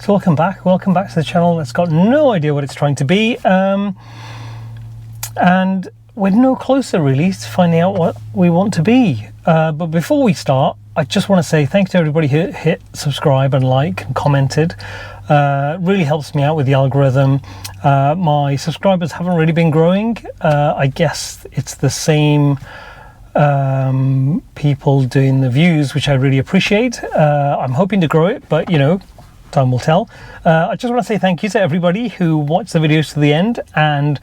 So welcome back to the channel that's got no idea what it's trying to be, and we're no closer really to finding out what we want to be. But before we start, I just want to say thanks to everybody who hit subscribe and like and commented. Really helps me out with the algorithm. My subscribers haven't really been growing. I guess it's the same people doing the views, which I really appreciate. I'm hoping to grow it, but you know, time will tell. I just want to say thank you to everybody who watched the videos to the end and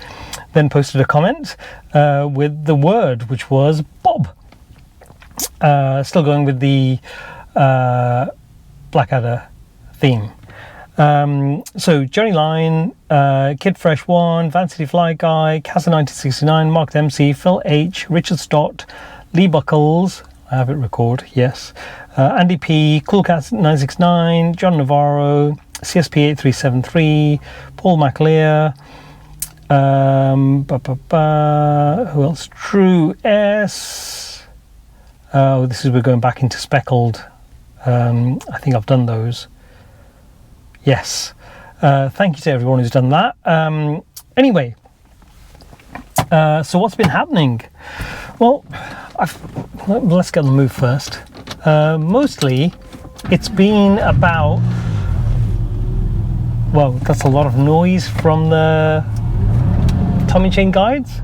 then posted a comment with the word, which was Bob. Still going with the Blackadder theme. So Johnny Line, Kid Fresh 1, Vancity Fly Guy, Casa 1969, Mark MC, Phil H, Richard Stott, Lee Buckles, I have it record, yes, Andy P, Cool Cat 969, John Navarro, CSP 8373, Paul McLear, who else? True S. Oh, this is, we're going back into speckled. I think I've done those. Yes. Thank you to everyone who's done that. Anyway, so what's been happening? Well, let's get on the move first. Mostly, it's been about... Well, that's a lot of noise from the Tommy Chain guides.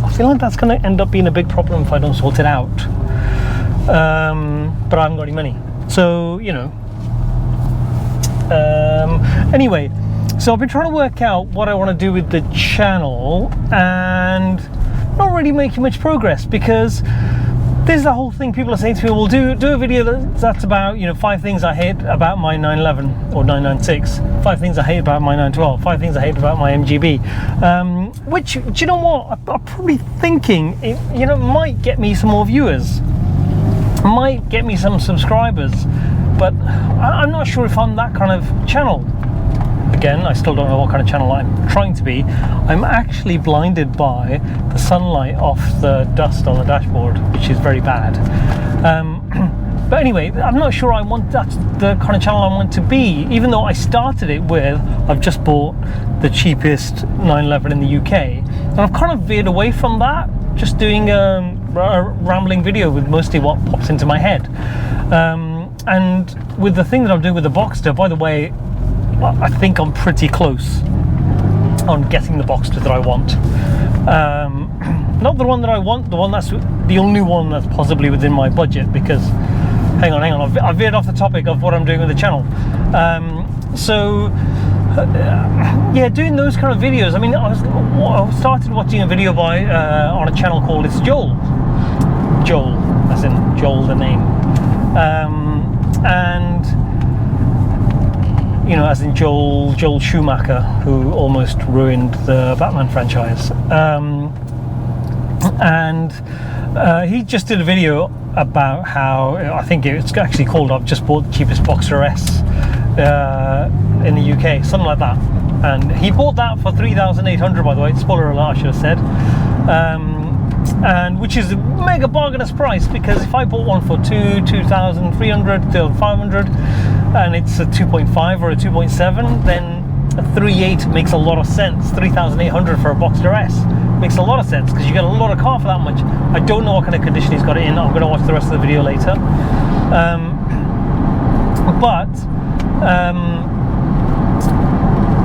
I feel like that's going to end up being a big problem if I don't sort it out. But I haven't got any money. So, you know. Anyway, so I've been trying to work out what I want to do with the channel and not really making much progress, because there's the whole thing people are saying to me, well, do a video that's about, you know, 5 things I hate about my 911 or 996, 5 things I hate about my 912, 5 things I hate about my MGB, which, do you know what, I'm probably thinking it, you know, might get me some more viewers, might get me some subscribers, but I'm not sure if I'm that kind of channel. Again, I still don't know what kind of channel I'm trying to be. I'm actually blinded by the sunlight off the dust on the dashboard, which is very bad. But anyway, I'm not sure that's the kind of channel I want to be, even though I started it with, I've just bought the cheapest 911 in the UK. And I've kind of veered away from that, just doing a rambling video with mostly what pops into my head. And with the thing that I'm doing with the Boxster, by the way, I think I'm pretty close on getting the Boxster that I want. Not the one that I want, the one that's the only one that's possibly within my budget, because, hang on, I've veered off the topic of what I'm doing with the channel. Yeah, doing those kind of videos. I mean, I started watching a video by on a channel called It's Joel, as in Joel the name, and you know, as in Joel Schumacher, who almost ruined the Batman franchise. And he just did a video about how, I think it's actually called I've just bought the cheapest Boxster S in the UK, something like that. And he bought that for 3,800, by the way, spoiler alert, I should have said. And which is a mega bargainous price, because if I bought one for 2,300, 2,500, and it's a 2.5 or a 2.7, then a 3.8 makes a lot of sense. 3,800 for a Boxster S makes a lot of sense, because you get a lot of car for that much. I don't know what kind of condition he's got it in. I'm going to watch the rest of the video later.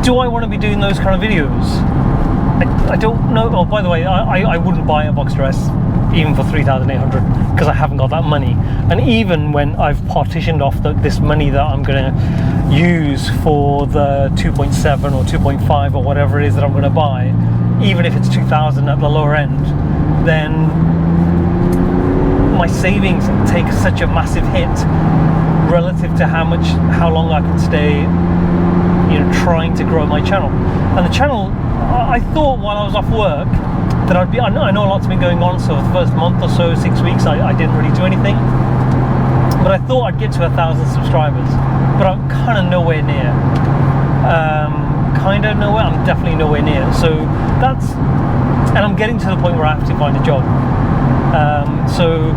Do I want to be doing those kind of videos? I don't know. Oh, by the way, I wouldn't buy a Boxster S even for 3,800, because I haven't got that money. And even when I've partitioned off this money that I'm going to use for the 2.7 or 2.5 or whatever it is that I'm going to buy, even if it's 2,000 at the lower end, then my savings take such a massive hit relative to how long I can stay, you know, trying to grow my channel. And the channel, I thought while I was off work that I know a lot's been going on, so for the first month or so, 6 weeks, I didn't really do anything. But I thought I'd get to 1,000 subscribers, but I'm kind of nowhere near. I'm definitely nowhere near. So and I'm getting to the point where I have to find a job. So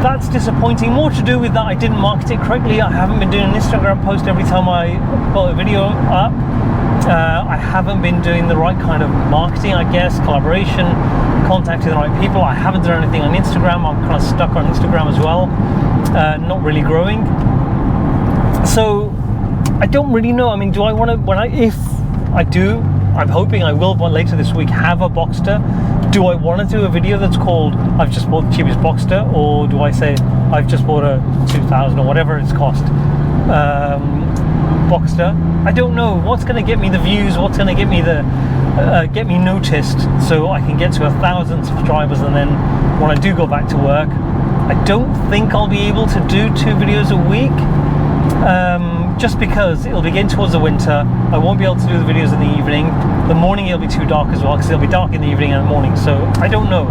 that's disappointing. More to do with that I didn't market it correctly. I haven't been doing an Instagram post every time I put a video up. I haven't been doing the right kind of marketing, I guess, collaboration, contacting the right people. I haven't done anything on Instagram. I'm kind of stuck on Instagram as well, not really growing. So I don't really know. I mean, do I want to, if I do, I'm hoping I will, but later this week, have a boxster. Do I want to do a video that's called I've just bought the cheapest boxster, or do I say I've just bought a 2000 or whatever it's cost boxster? I don't know what's going to get me the views, what's going to get me the get me noticed, so I can get to 1,000 subscribers. And then when I do go back to work, I don't think I'll be able to do 2 videos a week, just because it'll be getting towards the winter. I won't be able to do the videos in the evening. The morning it'll be too dark as well, because it'll be dark in the evening and the morning. So I don't know.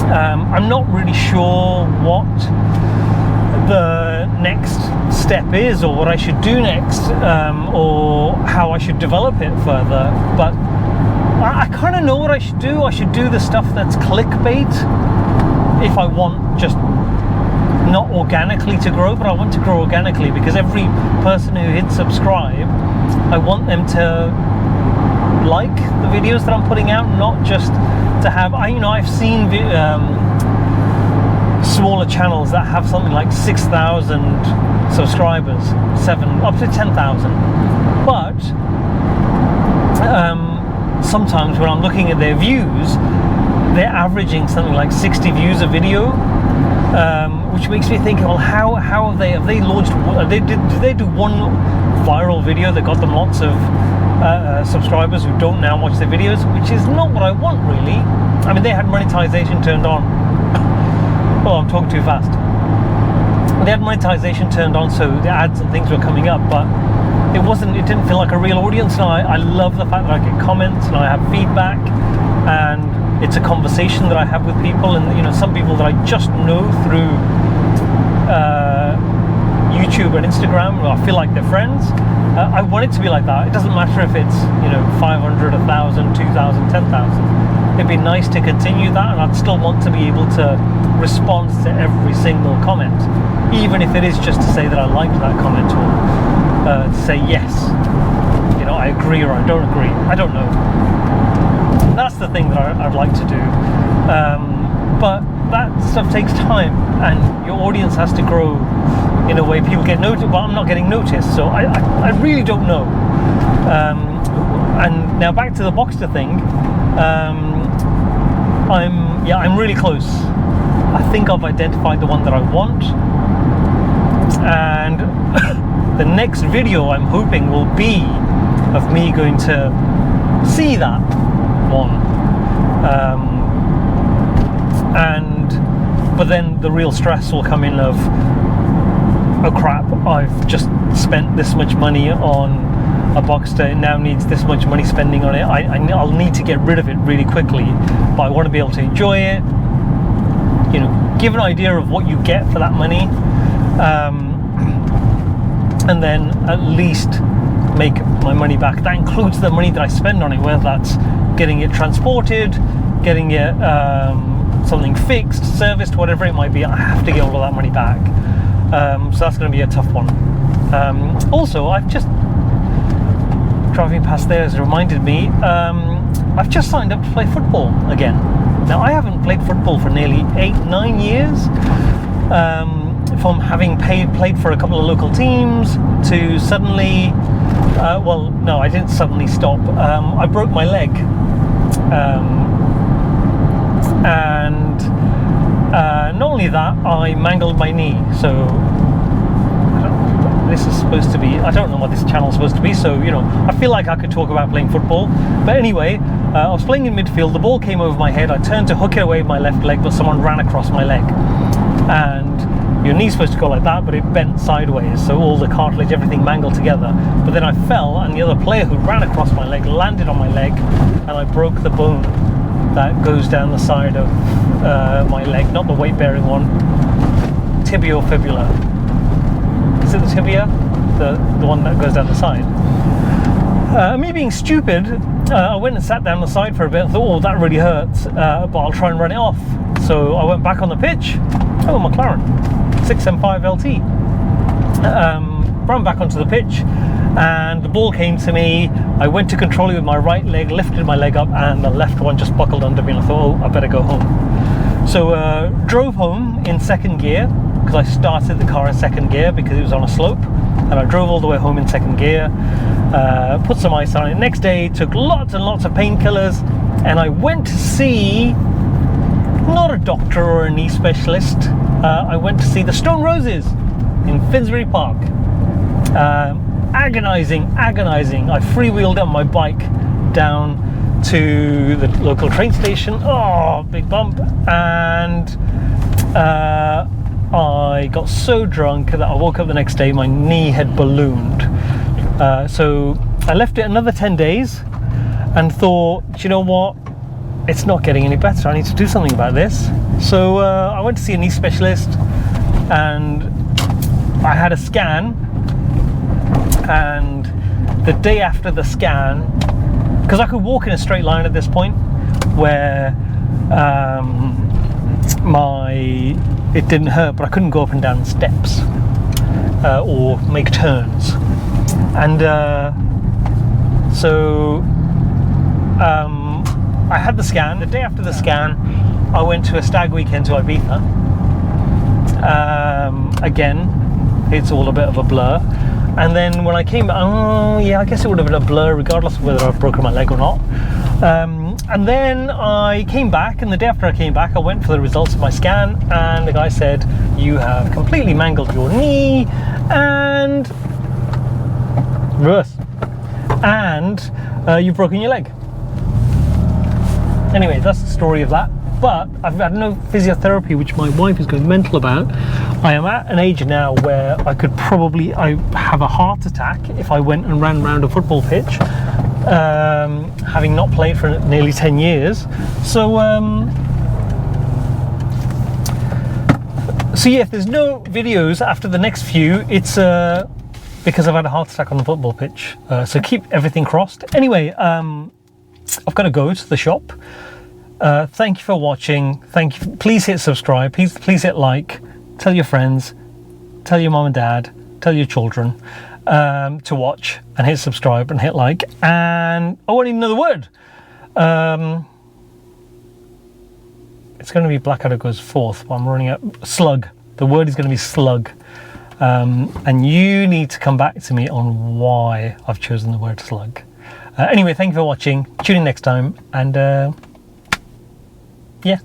I'm not really sure what the next step is, or what I should do next, or how I should develop it further. But I kind of know what I should do. I should do the stuff that's clickbait if I want just not organically to grow, but I want to grow organically, because every person who hits subscribe, I want them to like the videos that I'm putting out, not just to have, I've seen smaller channels that have something like 6,000 subscribers, up to 10,000, but sometimes when I'm looking at their views, they're averaging something like 60 views a video, which makes me think, well, how have they launched? Did they do one viral video that got them lots of subscribers who don't now watch their videos, which is not what I want, really. I mean, they had monetization turned on. Oh, I'm talking too fast. They had monetization turned on, so the ads and things were coming up, but it didn't feel like a real audience. And I love the fact that I get comments and I have feedback, and it's a conversation that I have with people, and some people that I just know through YouTube and Instagram, I feel like they're friends. I want it to be like that. It doesn't matter if it's 500, 1,000, 2,000, 10,000. It'd be nice to continue that, and I'd still want to be able to respond to every single comment, even if it is just to say that I liked that comment, or to say yes, I agree or I don't agree. I don't know. That's the thing that I'd like to do, but that stuff takes time, and your audience has to grow in a way people get noticed. But I'm not getting noticed, so I really don't know. And now back to the Boxster thing. I'm really close. I think I've identified the one that I want, and the next video I'm hoping will be of me going to see that one, but then the real stress will come in of, oh crap, I've just spent this much money on a Boxster, it now needs this much money spending on it. I'll need to get rid of it really quickly, but I want to be able to enjoy it, give an idea of what you get for that money, and then at least make my money back. That includes the money that I spend on it, whether that's getting it transported, getting it something fixed, serviced, whatever it might be. I have to get all of that money back, so that's going to be a tough one. Also, I've just, driving past there has reminded me, I've just signed up to play football again. Now, I haven't played football for nearly 8-9 years, from having played for a couple of local teams to suddenly, well, no, I didn't suddenly stop. I broke my leg, and not only that, I mangled my knee. So this is supposed to be, I don't know what this channel is supposed to be, so I feel like I could talk about playing football. But anyway, I was playing in midfield, the ball came over my head, I turned to hook it away with my left leg, but someone ran across my leg, and your knee's supposed to go like that, but it bent sideways, so all the cartilage, everything mangled together. But then I fell, and the other player who ran across my leg landed on my leg, and I broke the bone that goes down the side of my leg, not the weight-bearing one, tibiofibula. Is it the tibia? The one that goes down the side. Me being stupid, I went and sat down the side for a bit and thought, oh, that really hurts, but I'll try and run it off. So I went back on the pitch. Oh, McLaren 675 LT. Ran back onto the pitch, and the ball came to me. I went to control it with my right leg, lifted my leg up, and the left one just buckled under me, and I thought, oh, I better go home. So drove home in second gear, because I started the car in second gear because it was on a slope, and I drove all the way home in second gear, put some ice on it. Next day, took lots and lots of painkillers, and I went to see, not a doctor or a knee specialist, I went to see the Stone Roses in Finsbury Park. Agonizing. I freewheeled on my bike down to the local train station. Oh, big bump. And I got so drunk that I woke up the next day, my knee had ballooned. So I left it another 10 days and thought, do you know what? It's not getting any better. I need to do something about this. So I went to see a knee specialist, and I had a scan. And the day after the scan, because I could walk in a straight line at this point, where it didn't hurt, but I couldn't go up and down steps or make turns. And so I had the scan. The day after the scan, I went to a stag weekend to Ibiza. Again, it's all a bit of a blur. And then when I came, oh yeah, I guess it would have been a blur regardless of whether I've broken my leg or not. And then I came back, and the day after I came back, I went for the results of my scan, and the guy said, you have completely mangled your knee and reverse, and you've broken your leg. Anyway, that's the story of that. But I've had no physiotherapy, which my wife is going mental about. I am at an age now where I have a heart attack if I went and ran around a football pitch, having not played for nearly 10 years. So yeah, if there's no videos after the next few, it's because I've had a heart attack on the football pitch. So keep everything crossed. Anyway, I've got to go to the shop. Thank you for watching. Thank you. Please hit subscribe. Please hit like. Tell your friends. Tell your mom and dad. Tell your children to watch and hit subscribe and hit like. And I want another word. It's going to be Blackadder goes fourth, but I'm running out. Slug. The word is going to be slug. And you need to come back to me on why I've chosen the word slug. Anyway, thank you for watching. Tune in next time, and yeah.